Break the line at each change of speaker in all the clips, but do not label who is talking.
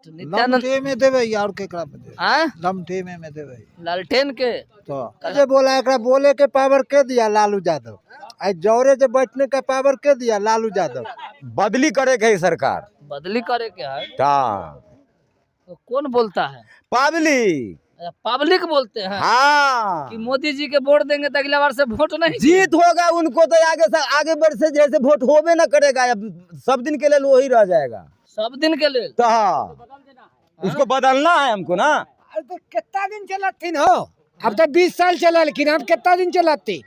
नित्यानंद
लमटे में देवे और केकरा पे देवे?
हाँ?
लमटे में देवे
लालटेन के
तो जे बोला एकरा बोले के पावर के दिया लालू यादव, आई जौरे जे बैठने का पावर के दिया लालू यादव।
बदली करे के सरकार
बदली करे के है
हाँ
तो कौन बोलता है?
पब्लिक
पब्लिक बोलते हैं
हाँ
कि मोदी जी के वोट देंगे तो अगला बार से वोट नहीं
जीत होगा उनको तो आगे बढ़ से जैसे वोट होबे ना करेगा, अब सब दिन के लिए वही रह जाएगा
सब दिन के लिए।
तो हाँ उसको बदलना है हमको ना।
अरे तो कितना दिन चलाती हो? अब तो 20 साल चला, लेकिन अब कितना दिन चलाती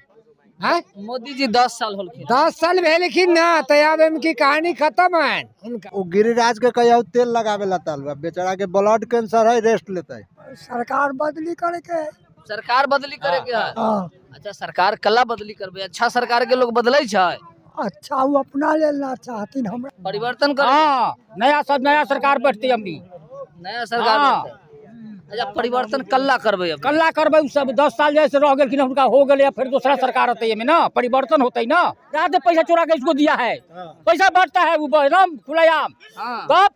है?
मोदी जी 10 साल हो गए।
10 साल भे, लेकिन ना तो अब इनकी कहानी खत्म है उनका।
वो गिरिराज के कहिया तेल लगावे ला तालुआ, बेचारा के ब्लड कैंसर है, रेस्ट लेता है।
सरकार बदली करे के,
सरकार बदली करे के है। अच्छा सरकार कला बदली करबे, अच्छा सरकार के लोग बदले छै,
अच्छा वो अपना लेना चाहती हमरा
परिवर्तन कर।
नया सरकार बैठती हमनी,
नया सरकार बनतै। अच्छा परिवर्तन कल्ला करबे, अब
कल्ला करबे सब 10 साल जैसे रह गेल, उनका हो गए, फिर दूसरा सरकार होते है ना, परिवर्तन होते ना। रात में पैसा चोरा के इसको दिया है, पैसा बढ़ता है वो एकदम खुलायाम। तब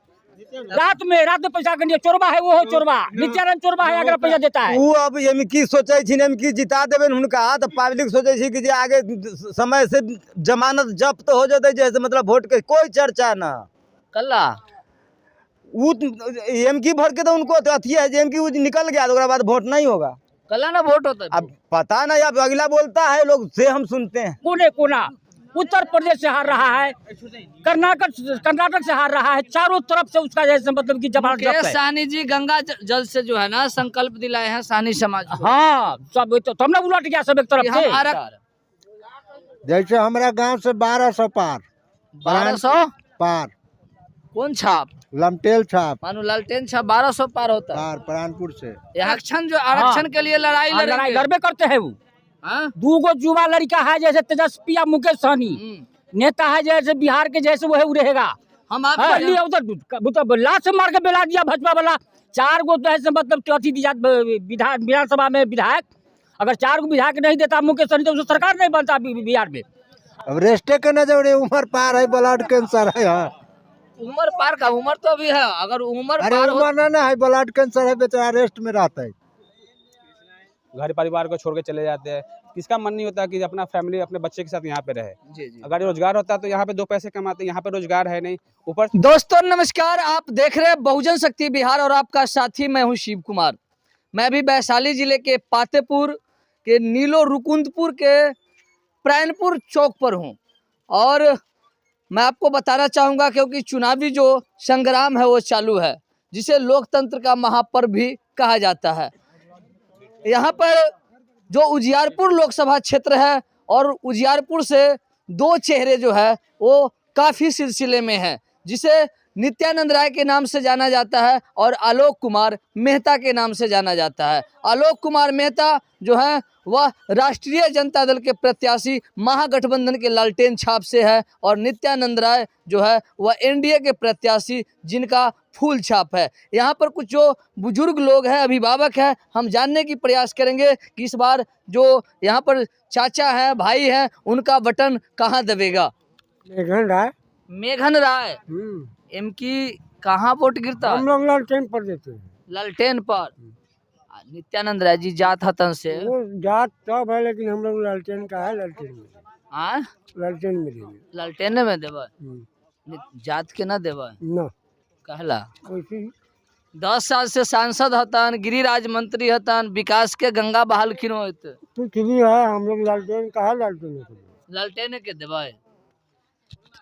रात में पैसा के लिए चोरबा है, वो हो चोरबा, नित्यानंद चोरबा है, अगर पैसा देता है।
वो अब एमकी सोचे छी एमकी जिता देबे हुनका, तो पब्लिक सोचे छी कि जे आगे समय से जमानत जब्त हो जाते, जैसे मतलब वोट के कोई चर्चा ना
कल्ला।
वो एमकी भर के तो उनको तो अथी है, एमकी निकल गया तो बाद वोट नहीं होगा,
कल्ला ना वोट होता है।
अब पता नहीं, अब अगला बोलता है लोग से हम सुनते हैं।
कोने कोना उत्तर प्रदेश से हार रहा है, कर्नाटक से हार रहा है, चारों तरफ से उसका जैसे मतलब की जबरदस्त है।
साहनी जी गंगा जल से जो है ना संकल्प दिलाए हैं साहनी समाज को।
हाँ सब तो हमने उलट गया सब एक तरफ से।
जैसे हमारा गांव से 1200 पार
1200
पार
कौन छाप?
लमटेल छाप
मानो लालटेन छाप 1200 पार होता है।
पार प्राणपुर से
आरक्षण जो आरक्षण के लिए लड़ाई
लड़बे करते हैं वो।
हाँ?
2 युवा लड़का है जैसे तेजस्वी या मुकेश सहनी, नेता है जैसे बिहार के जैसे वो है उड़ेगा।
हम
उधर लाश से मार के बेला दिया भाजपा वाला। 4 गो तो ऐसे मतलब अथी दिया विधानसभा में विधायक, अगर 4 गो विधायक नहीं देता मुकेश सहनी तो सरकार नहीं बनता बिहार में।
अब रेस्टे के नजर उम्र पार है, ब्लड कैंसर है। हाँ
उम्र पार का उम्र तो अभी है, अगर उम्र
अरे उम्र ना है, ब्लड कैंसर है, बेचारा रेस्ट में रहता है।
घर परिवार को छोड़ के चले जाते हैं, किसका मन नहीं होता कि अपना फैमिली अपने बच्चे के साथ यहाँ पे रहे।
जी।
अगर रोजगार होता तो यहाँ पे 2 पैसे कमाते, यहाँ पे रोजगार है नहीं। ऊपर
दोस्तों नमस्कार, आप देख रहे हैं बहुजन शक्ति बिहार और आपका साथी मैं हूं शिव कुमार। मैं भी वैशाली जिले के पातेपुर के नीलो रुकुंदपुर के प्राणपुर चौक पर हूं और मैं आपको बताना चाहूँगा क्योंकि चुनावी जो संग्राम है वो चालू है, जिसे लोकतंत्र का महापर्व भी कहा जाता है। यहाँ पर जो उजियारपुर लोकसभा क्षेत्र है और उजियारपुर से 2 चेहरे जो है वो काफ़ी सिलसिले में हैं, जिसे नित्यानंद राय के नाम से जाना जाता है और आलोक कुमार मेहता के नाम से जाना जाता है। आलोक कुमार मेहता जो है वह राष्ट्रीय जनता दल के प्रत्याशी महागठबंधन के लालटेन छाप से है और नित्यानंद राय जो है वह एनडीए के प्रत्याशी जिनका फूल छाप है। यहाँ पर कुछ जो बुजुर्ग लोग हैं, अभिभावक हैं, हम जानने की प्रयास करेंगे कि इस बार जो यहाँ पर चाचा हैं, भाई हैं, उनका बटन कहाँ दबेगा। मेघन राय एमकी कहाँ वोट गिरता?
हम लोग लालटेन पर देते हैं।
लालटेन पर। नित्यानंद राय जी जात हतन से
वो जात सब है, लेकिन हम लोग लालटेन का है, लालटेन में लालटेन में देंगे।
लालटेन में देवे, जात के ना देवे
ना
कहला।
10
साल से सांसद हतन, गिरिराज मंत्री हतन, विकास के गंगा बहालखिन होते।
कुछ भी है, हम लोग लालटेन का है,
लालटेन के देवे।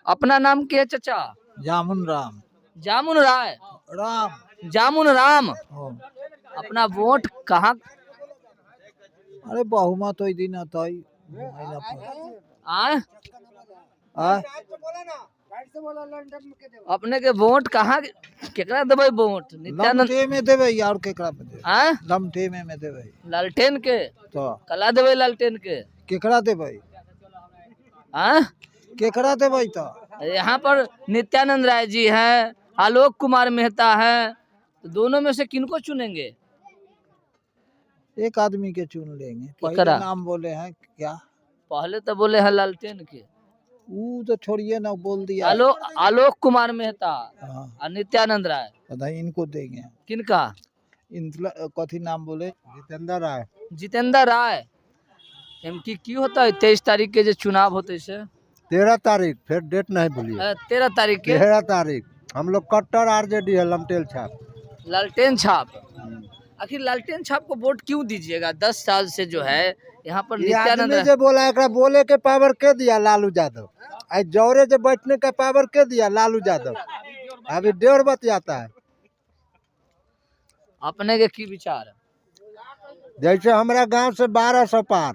अपना नाम क्या है चाचा?
जामुन राम।
जामुन राय
राम
जामुन राम। अपना वोट कहाँ?
अरे बहुमत तो दिन आता है।
अपने के वोट कहाँ केकरा देवे? वोट नित्यानंद
में देवे और केकरा पे देवे?
हाँ
लमटे में देवे।
लालटेन के
तो
कला देवे, लालटेन के
केकरा देवे?
हाँ
केकरा देवे? तो
यहाँ पर नित्यानंद राय जी हैं, आलोक कुमार मेहता हैं, तो दोनों में से किनको चुनेंगे?
एक आदमी के चुन लेंगे। पहले नाम बोले हैं क्या?
पहले तो बोले हैं लालटेन के,
वो तो छोड़िए ना, बोल दिया।
आलोक कुमार मेहता
हाँ।
और नित्यानंद राय।
बताइए इनको देंगे
किनका?
कथी नाम बोले
जितेंद्र राय
जितेंद्र राय। एमकी की होता है 23 तारीख के जो चुनाव होते से
13 तारीख फिर डेट नहीं भूलिए
13 तारीख के
13 तारीख हम लोग कट्टर आरजेडी है लमटेल छाप।
लालटेन छाप। आखिर लालटेन छाप को वोट क्यों दीजिएगा? 10 साल से जो है यहाँ पर
ये आदमी
नित्यानंद
जो बोला एकरा बोले के पावर के दिया लालू यादव, आज जौरे जो बैठने का पावर के दिया लालू यादव, अभी डेढ़ बतियाता है।
अपने के की विचार है?
जैसे हमारा गांव से 1200 पार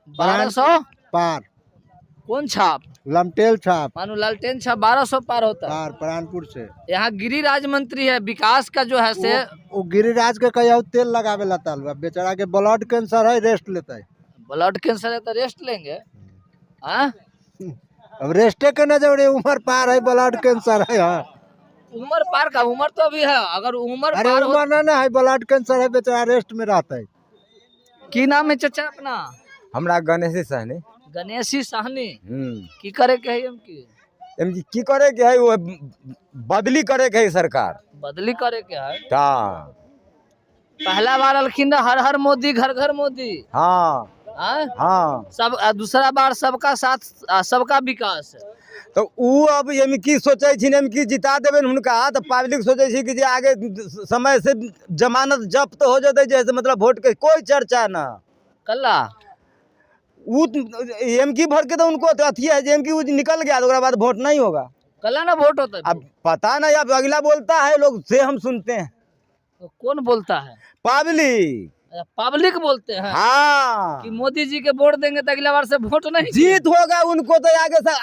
1200
पार
कौन छाप?
लमटेल छाप
मानो लालटेन छाप 1200 पार होता है।
पार प्राणपुर से
यहाँ गिरिराज मंत्री है विकास का जो है से
वो गिरिराज के कहीं तेल लगावे लता बेचारा के ब्लड कैंसर है, रेस्ट लेता है।
ब्लड कैंसर है तो रेस्ट लेंगे। हाँ?
अब रेस्टे के न जरूरी, उम्र पार है, ब्लड कैंसर है। हाँ
उम्र पार का उम्र तो अभी है, अगर उम्र
अरे
पार
उम्र ना है, ब्लड कैंसर है, बेचारा रेस्ट में रहता है।
की नाम है चाचा अपना?
हमरा गणेश सहनी
गणेशी साहनी। की करे के है एमकी?
की करे के है वो बदली करे के है सरकार
बदली करे के है।
हाँ
पहला बार अलखिन हर हर मोदी घर घर मोदी।
हाँ
हाँ?
हाँ
सब दूसरा बार सबका साथ सबका विकास।
तो उ अब एमकी सोचे छी एमकी जिता देबे हुनका तो पब्लिक सोचे छी कि जे आगे समय से जमानत जब्त हो जते, जैसे मतलब वोट के कोई चर्चा ना
कल्ला
उ एमकी भर के तो उनको तो अथी है, एमकी उ निकल गया तो उसके बाद वोट नहीं होगा।
कल्ला ना वोट होता है।
अब पता नहीं, अब अगला बोलता है लोग से हम सुनते हैं।
तो कौन बोलता है?
पब्लिक।
पब्लिक बोलते हैं
हाँ
कि मोदी जी के वोट देंगे तो अगला बार से वोट नहीं
जीत होगा उनको, तो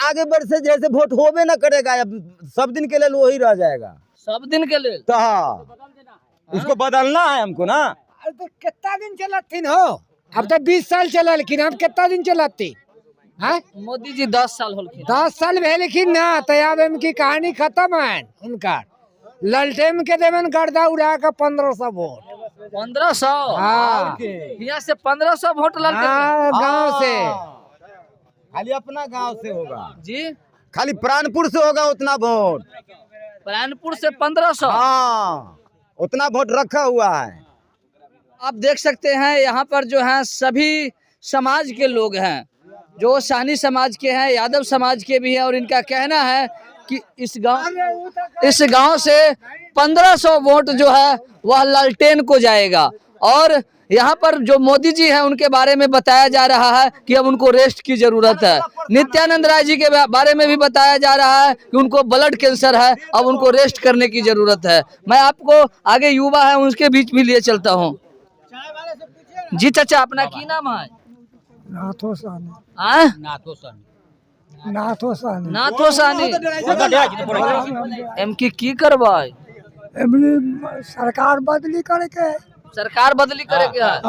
आगे बढ़ से जैसे वोट होबे ना करेगा, अब सब दिन के लिए वही रह जाएगा।
सब दिन के लिए
तो हाँ उसको बदलना है हमको ना।
तो कितना दिन चलातीन हो? अब तो 20 साल चला, लेकिन अब कितना दिन चलाती है?
मोदी जी 10 साल होलखिन।
10 साल भे, लेकिन ना तो अब इनकी कहानी खत्म है। उनका ललटेन के देवन गर्दा उड़ा का 1500 वोट
1500।
हाँ
यहाँ से 1500 वोट लालटेन
गाँव से,
खाली अपना गांव से होगा
जी।
खाली प्राणपुर से होगा उतना वोट।
प्राणपुर से 1500।
हाँ उतना वोट रखा हुआ है।
आप देख सकते हैं यहाँ पर जो है सभी समाज के लोग हैं, जो साहनी समाज के हैं, यादव समाज के भी हैं, और इनका कहना है कि इस गांव से 1500 वोट जो है वह लालटेन को जाएगा। और यहाँ पर जो मोदी जी हैं उनके बारे में बताया जा रहा है कि अब उनको रेस्ट की जरूरत है। नित्यानंद राय जी के बारे में भी बताया जा रहा है कि उनको ब्लड कैंसर है, अब उनको रेस्ट करने की जरूरत है। मैं आपको आगे युवा है उनके बीच भी लिए चलता हूँ। जी चाचा अपना की नाम है?
नाथो सानी।
हाँ?
नाथो सानी।
नाथो सानी। एमकी की करवाए?
सरकार बदली करे के,
सरकार बदली करे के है।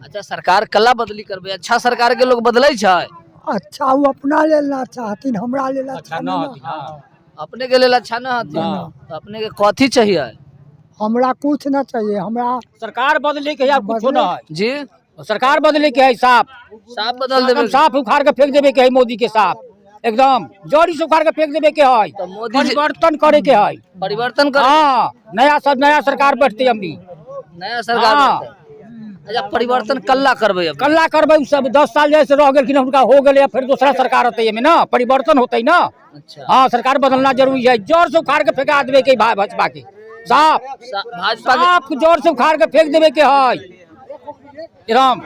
अच्छा सरकार कला बदली करबे, अच्छा सरकार के लोग बदले छै।
अच्छा वो अपना लेना चाहती, हमरा लेना अच्छा ना।
अपने के लिए अच्छा ना हती, तो अपने के कथी चाहिए?
हमरा कुछ ना चाहिए, हमरा
सरकार बदले के है, कुछ ना है
जी।
सरकार बदले के है, साफ
बदल देबे,
साफ उखाड़ के फेंक देवे के है मोदी के, साफ एकदम जड़ी से उखाड़ के फेंक देवे के है।
तो मोदी जी
परिवर्तन करे के है,
परिवर्तन कर।
हाँ नया सरकार बैठते हमनी,
नया सरकार
हाँ।
अच्छा परिवर्तन कल्ला करबे, अब
कल्ला करबे। सब 10 साल जैसे रह गेलखिन हुनका हो गेले, फिर दूसरा सरकार होते में ना, परिवर्तन होते ना।
अच्छा
हाँ सरकार बदलना जरूरी है, जोर से उखाड़ के फेंका देवे के भाजपा के, साफ
भाजपा
साफ जोर से उखाड़ के फेंक देवे के है एकदम।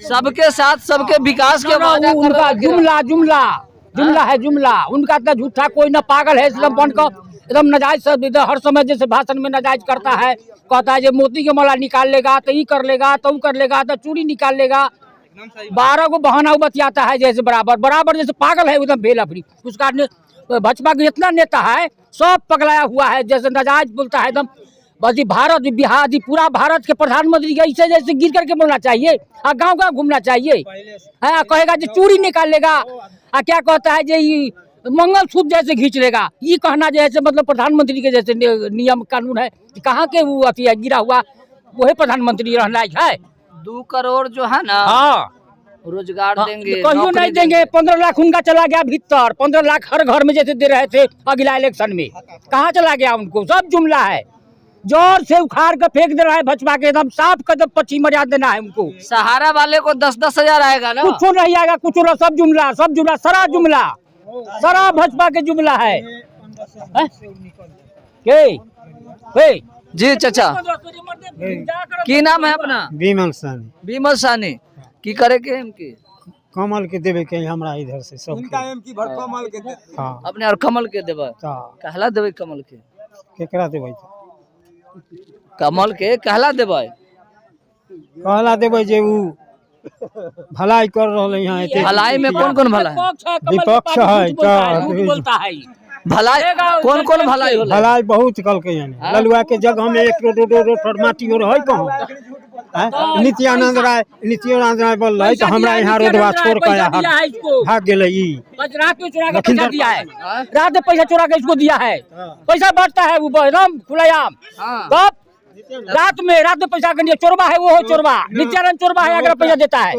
सबके साथ सबके विकास के वादा
उनका जुमला है जुमला उनका तो झूठा, कोई ना पागल है इसलिए बन कर एकदम नजायज सब हर समय जैसे भाषण में नजायज करता है, कहता है जो मोती के माला निकाल लेगा तो ये कर लेगा तो वो कर लेगा तो चूड़ी निकाल लेगा, 12 को बहाना बतियाता है जैसे बराबर जैसे पागल है एकदम भेला फ्री। उसका भाजपा का जितना नेता है सब पगलाया हुआ है, जैसे नजायज बोलता है एकदम। बस भारत बिहार पूरा भारत के प्रधानमंत्री के ऐसे जैसे गिर करके बोलना चाहिए, और गाँव घूमना चाहिए। है कहेगा जो चूड़ी निकाल लेगा, और क्या कहता है जो मंगलसूत्र जैसे खींच लेगा, ये कहना जैसे मतलब प्रधानमंत्री के जैसे नियम कानून है, कहाँ के वो अथी है गिरा हुआ, वही प्रधानमंत्री रहना है।
2 करोड़ जो है ना,
हाँ
रोजगार देंगे,
कहियो नहीं देंगे। 15 लाख उनका चला गया भीतर, 15 लाख हर घर में जैसे दे रहे थे अगला इलेक्शन में, कहाँ चला गया उनको? सब जुमला है, जोर से उखाड़ के फेंक दे रहा है भाजपा के, एकदम साफ कदम पश्चिम मर्यादा देना है उनको।
सहारा वाले को 10-10 हजार आएगा ना?
कुछ नहीं आएगा, कुछ नहीं, सब जुमला सारा भाजपा के जुमला है। के
जी चाचा, की नाम है अपना?
विमल सानी
विमल सानी। की करे के इनकी
कमल के देवे के हमरा इधर से सब हाँ
अपने और कमल के देवे? कहला देवे कमल के?
केकरा देवे?
कमल के कहला देवे?
कहला देवे जे ऊ भलाई कर रहले यहाँ एते।
भलाई में कौन कौन भलाई?
विपक्ष है
बोलता है
भलाई कौन कौन भलाई होला?
भलाई बहुत कल के यानी ललुआ के जगह में 1 रोड माटी और है कहां? नित्यानंद राय बोल रहे तो हमरा यहाँ रोडवा छोड़ के भाग गेले। ई
रात में चुरा के पैसा दिया है, रात में पैसा चुरा के इसको दिया है, पैसा बांटता है वो एकदम खुलायाम। कब? रात में पैसा के लिए चोरबा है, वो चोरबा नित्यानंद चोरबा है, अगर पैसा देता है।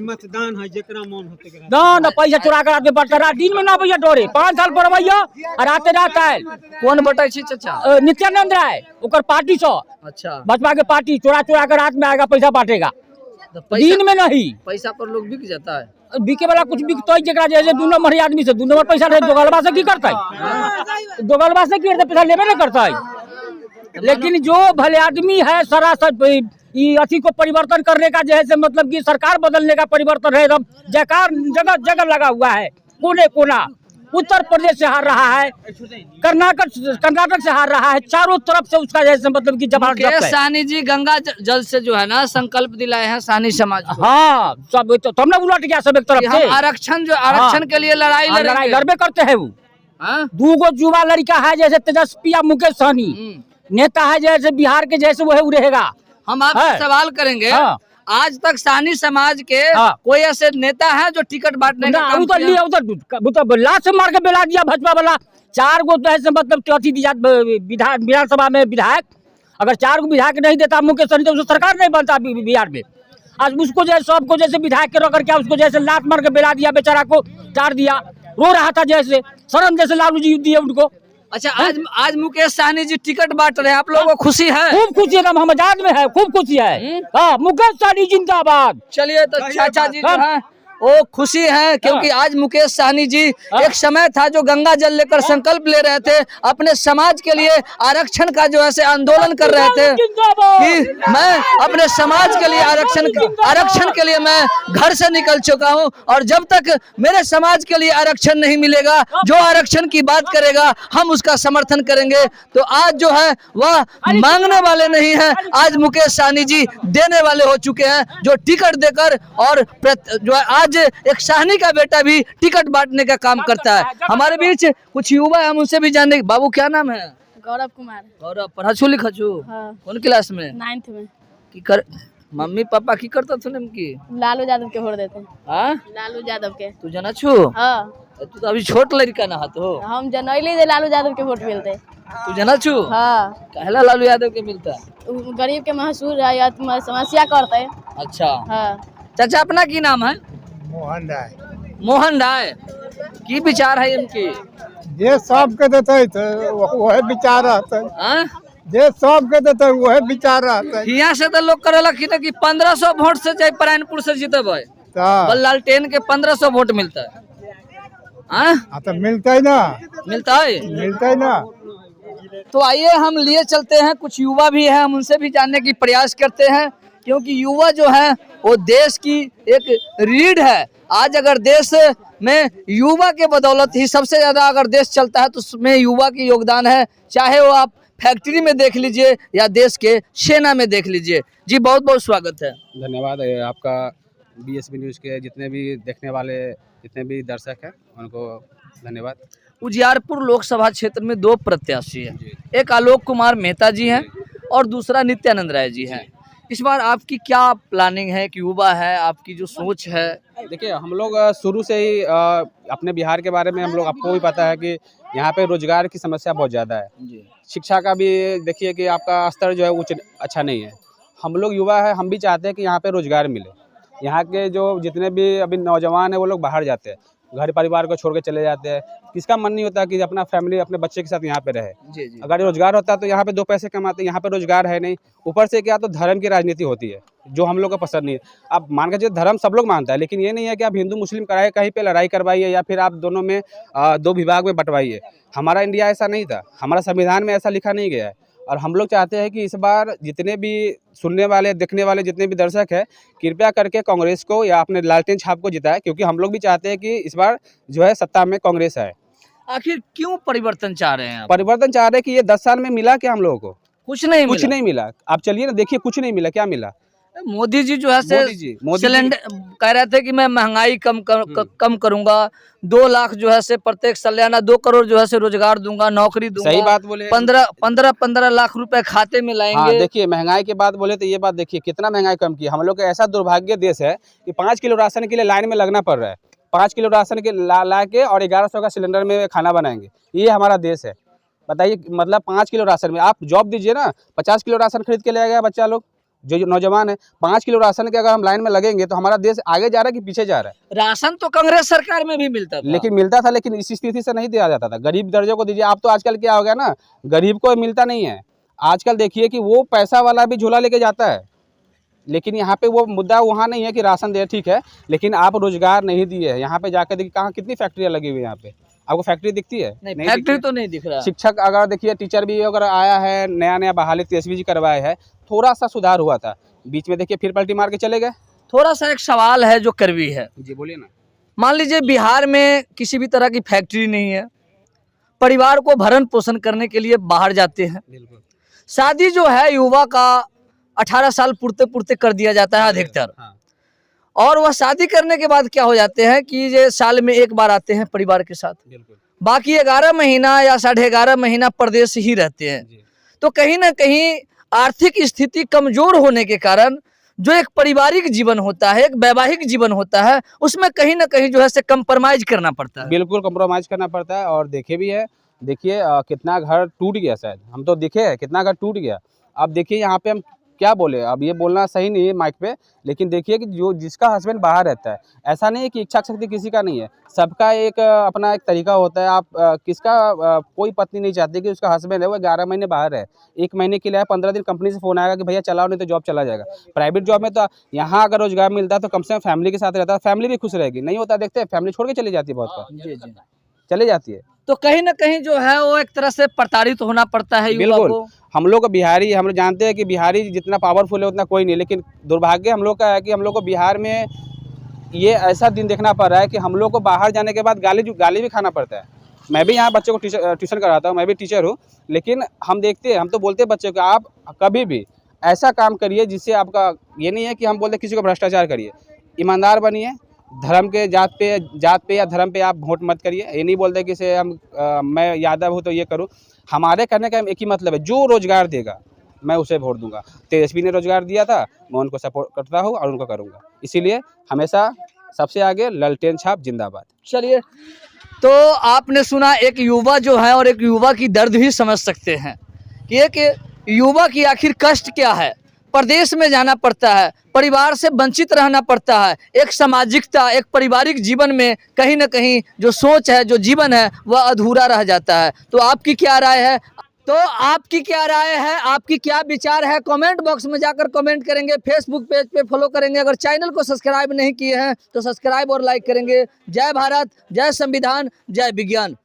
मतदान है जेकरा मन होते
ना पैसा चुरा कर रात में बांटता है, दिन में ना भैया डोरे 5 साल पर भैया और राते रात आयल।
कौन बटाई छी चाचा?
नित्यानंद राय ओकर पार्टी से,
अच्छा
भाजपा के पार्टी चुरा कर रात में आएगा, पैसा बांटेगा, दिन में नहीं।
पैसा पर लोग बिक जाता है।
बिके वाला कुछ बिकता है जरा, जैसे 2 नंबर आदमी से 2 नंबर पैसा रहे, दोगलबा से की करता है? दोगलबा से की पैसा लेबे नहीं करता है। लेकिन जो भले आदमी है सरासर अथी को परिवर्तन करने का जैसे मतलब कि सरकार बदलने का परिवर्तन है, एकदम जयकार जगह जगह लगा हुआ है, कोने कोना। उत्तर प्रदेश से हार रहा है, कर्नाटक से हार रहा है, चारों तरफ से उसका जैसे मतलब कि जबरदस्त है।
सानी जी गंगा जल से जो है ना संकल्प दिलाए हैं सानी समाज को।
हाँ सब तो तुमने उलट गया सब एक तरफ से।
आरक्षण के लिए लड़ाई
लड़बे करते हैं वो। 2 गो युवा लड़का है जैसे तेजस्वी मुकेश सहनी, नेता है जैसे बिहार के जैसे वो है वो रहेगा।
हम आपसे सवाल करेंगे, आज तक सानी समाज के कोई ऐसे नेता है जो टिकट बांटने का काम किया?
उधर लाश मार के बेला दिया भाजपा वाला। 4 गो तो ऐसे मतलब अथी दिया विधानसभा में विधायक, अगर 4 गो विधायक नहीं देता मुकेश सहनी तो सरकार नहीं बनता बिहार में। आज उसको जैसे सबको जैसे विधायक के रखकर क्या उसको जैसे लात मार के बेला दिया, बेचारा को चार दिया, रो रहा था जैसे शरण जैसे लालू जी दिए उनको।
अच्छा आज मुकेश सहनी जी टिकट बांट रहे हैं, आप लोगों को खुशी है?
खूब खुशी है, हम आजाद में है, खूब खुशी है। हाँ मुकेश सहनी जिंदाबाद।
चलिए तो चाचा जी जो है वो खुशी है, क्योंकि आज मुकेश सहनी जी एक समय था जो गंगा जल लेकर संकल्प ले रहे थे, अपने समाज के लिए आरक्षण का जो है आंदोलन कर रहे थे कि मैं अपने समाज के लिए आरक्षण के लिए मैं घर से निकल चुका हूं, और जब तक मेरे समाज के लिए आरक्षण नहीं मिलेगा, जो आरक्षण की बात करेगा हम उसका समर्थन करेंगे। तो आज जो है वह मांगने वाले नहीं है, आज मुकेश सहनी जी देने वाले हो चुके हैं, जो टिकट देकर और जो है आज एक सहनी का बेटा भी टिकट बांटने का काम करता है। हमारे बीच कुछ युवा है, हम उनसे भी जानने। बाबू क्या नाम है?
गौरव कुमार।
गौरव पढ़ाछू लिखाछू?
हाँ।
कौन क्लास में?
9th में।
की कर मम्मी पापा की करता थे की?
लालू यादव के वोट देते।
हाँ
लालू यादव के।
तू जाना छू?
हाँ।
तू तो अभी छोट लड़का ना तो।
हम जनैली दे लालू यादव के वोट मिलते।
तू जाना छू?
हाँ।
कहला लालू यादव के मिलता?
गरीब के महसूर है, समस्या करते।
अच्छा
हाँ।
चाचा अपना की नाम है?
मोहन राय।
मोहन राय की विचार है इनकी?
जे सबके देते वह विचार रहते, जे सबके देते वह विचार रहते।
यहाँ से तो लोग करेला कि 1500 वोट से चाहे परायनपुर से जीते भाई, लालटेन के 1500 वोट मिलता है।
तो मिलता ही ना,
मिलता है
ना।
तो आइए हम लिए चलते हैं, कुछ युवा भी हैं, हम उनसे भी जानने की प्रयास करते हैं, क्योंकि युवा जो है वो देश की एक रीढ़ है। आज अगर देश में युवा के बदौलत ही सबसे ज्यादा अगर देश चलता है तो उसमें युवा की योगदान है, चाहे वो आप फैक्ट्री में देख लीजिए या देश के सेना में देख लीजिए। जी बहुत बहुत स्वागत है।
धन्यवाद आपका। BSB न्यूज़ के जितने भी देखने वाले जितने भी दर्शक हैं उनको धन्यवाद।
उजियारपुर लोकसभा क्षेत्र में 2 प्रत्याशी हैं, एक आलोक कुमार मेहता जी हैं और दूसरा नित्यानंद राय जी हैं। इस बार आपकी क्या प्लानिंग है? कि युवा है, आपकी जो सोच है?
देखिए हम लोग शुरू से ही अपने बिहार के बारे में हम लोग, आपको भी पता है कि यहाँ पे रोजगार की समस्या बहुत ज़्यादा है, शिक्षा का भी देखिए कि आपका स्तर जो है वो अच्छा नहीं है। हम लोग युवा है, हम भी चाहते हैं कि यहाँ पे रोजगार मिले। यहाँ के जो जितने भी अभी नौजवान हैं वो लोग बाहर जाते हैं, घर परिवार को छोड़ के चले जाते हैं। किसका मन नहीं होता कि अपना फैमिली अपने बच्चे के साथ यहाँ पे रहे।
जी जी।
अगर रोजगार होता तो यहाँ पे 2 पैसे कमाते, यहाँ पे रोजगार है नहीं। ऊपर से क्या, तो धर्म की राजनीति होती है जो हम लोग को पसंद नहीं है। अब मान के चलिए धर्म सब लोग मानता है, लेकिन ये नहीं है कि आप हिंदू मुस्लिम कराए कहीं पे लड़ाई करवाइए या फिर आप दोनों में 2 विभाग में बंटवाइए। हमारा इंडिया ऐसा नहीं था, हमारा संविधान में ऐसा लिखा नहीं गया है। और हम लोग चाहते हैं कि इस बार जितने भी सुनने वाले देखने वाले जितने भी दर्शक हैं, कृपया करके कांग्रेस को या अपने लालटेन छाप को जिताए, क्योंकि हम लोग भी चाहते हैं कि इस बार जो है सत्ता में कांग्रेस आए।
आखिर क्यों परिवर्तन चाह रहे हैं आप?
परिवर्तन चाह रहे हैं कि ये 10 साल में मिला क्या हम लोगों को?
कुछ नहीं
कुछ
मिला।
नहीं मिला। आप चलिए ना, देखिए कुछ नहीं मिला। क्या मिला?
मोदी जी जो है
मोदी जी
सिलेंडर कह रहे थे कि मैं महंगाई कम करूंगा, 2 लाख जो है से प्रत्येक सालाना 2 करोड़ जो है से रोजगार दूंगा, नौकरी दूंगा।
सही बात बोले।
15 लाख रुपए खाते में
हाँ,
लाएंगे।
देखिए महंगाई की बात बोले तो ये बात देखिए कितना महंगाई कम की। हम लोग का ऐसा दुर्भाग्य देश है कि 5 किलो राशन के लिए लाइन में लगना पड़ रहा है। 5 किलो राशन के ला के और 1100 का सिलेंडर में खाना बनाएंगे। ये हमारा देश है। बताइए, मतलब 5 किलो राशन में आप जॉब दीजिए ना, 50 किलो राशन खरीद के ले आएगा बच्चा लोग जो नौजवान है। 5 किलो राशन के अगर हम लाइन में लगेंगे तो हमारा देश आगे जा रहा है कि पीछे जा रहा है?
राशन तो कांग्रेस सरकार में भी मिलता था।
लेकिन मिलता था, लेकिन इस स्थिति से नहीं दिया जाता था। गरीब दर्जों को दीजिए। आप तो आजकल क्या हो गया ना, गरीब को मिलता नहीं है। आजकल देखिए कि वो पैसा वाला भी झोला लेके जाता है। लेकिन यहाँ पे वो मुद्दा वहाँ नहीं है कि राशन दे, ठीक है, लेकिन आप रोजगार नहीं दिए। यहाँ पे जाकर देखिए कहाँ कितनी फैक्ट्रियाँ लगी हुई है। यहाँ पे आपको फैक्ट्री दिखती है?
नहीं, फैक्ट्री तो नहीं दिख रहा।
शिक्षक अगर देखिए, टीचर भी अगर आया है, नया बहाली तेजस्वी जी करवाए है, थोड़ा सा सुधार हुआ था। बीच में देखिए फिर पलटी मार के चले गए।
थोड़ा सा एक सवाल है जो करवी है।
जी बोलिए ना।
मान लीजिए बिहार में किसी भी तरह की फैक्ट्री नहीं है, परिवार को भरण पोषण करने के लिए बाहर जाते हैं।
बिल्कुल।
शादी जो है युवा का 18 साल पूर्ते कर दिया जाता है अधिकतर।
हाँ।
और वह शादी करने के बाद क्या हो जाते हैं कि ये साल में एक बार आते हैं परिवार के साथ,
बिल्कुल।
बाकी 11 महीना या 11.5 महीना प्रदेश ही रहते हैं।
जी।
तो कहीं ना कहीं आर्थिक स्थिति कमजोर होने के कारण जो एक पारिवारिक जीवन होता है, एक वैवाहिक जीवन होता है, उसमें कहीं ना कहीं जो है से कंप्रोमाइज करना पड़ता है।
बिल्कुल कंप्रोमाइज करना पड़ता है। और देखे भी है, देखिए कितना घर टूट गया। शायद हम तो दिखे है कितना घर टूट गया। अब देखिए यहाँ पे हम क्या बोले, अब ये बोलना सही नहीं है माइक पे, लेकिन देखिए कि जो जिसका हस्बैंड बाहर रहता है, ऐसा नहीं है कि इच्छा शक्ति किसी का नहीं है। सबका एक अपना एक तरीका होता है। आप किसका कोई पत्नी नहीं चाहती कि उसका हस्बैंड है वो 11 महीने बाहर है, 1 महीने के लिए 15 दिन कंपनी से फोन आएगा कि भैया चलाओ, नहीं तो जॉब चला जाएगा। प्राइवेट जॉब में तो यहाँ अगर रोजगार मिलता है तो कम से कम फैमिली के साथ रहता है, फैमिली भी खुश रहेगी। नहीं होता, देखते हैं फैमिली छोड़ के चली जाती है, बहुत बार
जी जी।
चली जाती है।
तो कहीं ना कहीं जो है वो एक तरह से प्रताड़ित होना पड़ता है युवा
बिल्कुल।
को।
हम लोग बिहारी, हम लोग जानते हैं कि बिहारी जितना पावरफुल है उतना कोई नहीं, लेकिन दुर्भाग्य हम लोग का है कि हम लोग को बिहार में ये ऐसा दिन देखना पड़ रहा है कि हम लोग को बाहर जाने के बाद गाली भी खाना पड़ता है। मैं भी यहाँ बच्चों को ट्यूशन कराता हूँ, मैं भी टीचर हूँ, लेकिन हम देखते हैं, हम तो बोलते हैं बच्चों को आप कभी भी ऐसा काम करिए जिससे आपका, ये नहीं है कि हम बोलते किसी को भ्रष्टाचार करिए, ईमानदार बनिए। धर्म के जात पे या धर्म पे आप वोट मत करिए। ये नहीं बोलते कि से मैं यादव हूँ तो ये करूँ। हमारे करने का एक ही मतलब है, जो रोजगार देगा मैं उसे वोट दूंगा। तेजस्वी ने रोजगार दिया था, मैं उनको सपोर्ट करता हूँ और उनको करूँगा। इसीलिए हमेशा सबसे आगे लालटेन छाप जिंदाबाद।
चलिए, तो आपने सुना एक युवा जो है और एक युवा की दर्द भी समझ सकते हैं कि एक युवा की आखिर कष्ट क्या है। प्रदेश में जाना पड़ता है, परिवार से वंचित रहना पड़ता है, एक सामाजिकता, एक पारिवारिक जीवन में कहीं ना कहीं जो सोच है, जो जीवन है, वह अधूरा रह जाता है। तो आपकी क्या राय है? आपकी क्या विचार है? कमेंट बॉक्स में जाकर कमेंट करेंगे, फेसबुक पेज पे फॉलो करेंगे। अगर चैनल को सब्सक्राइब नहीं किए हैं तो सब्सक्राइब और लाइक करेंगे। जय भारत, जय संविधान, जय विज्ञान।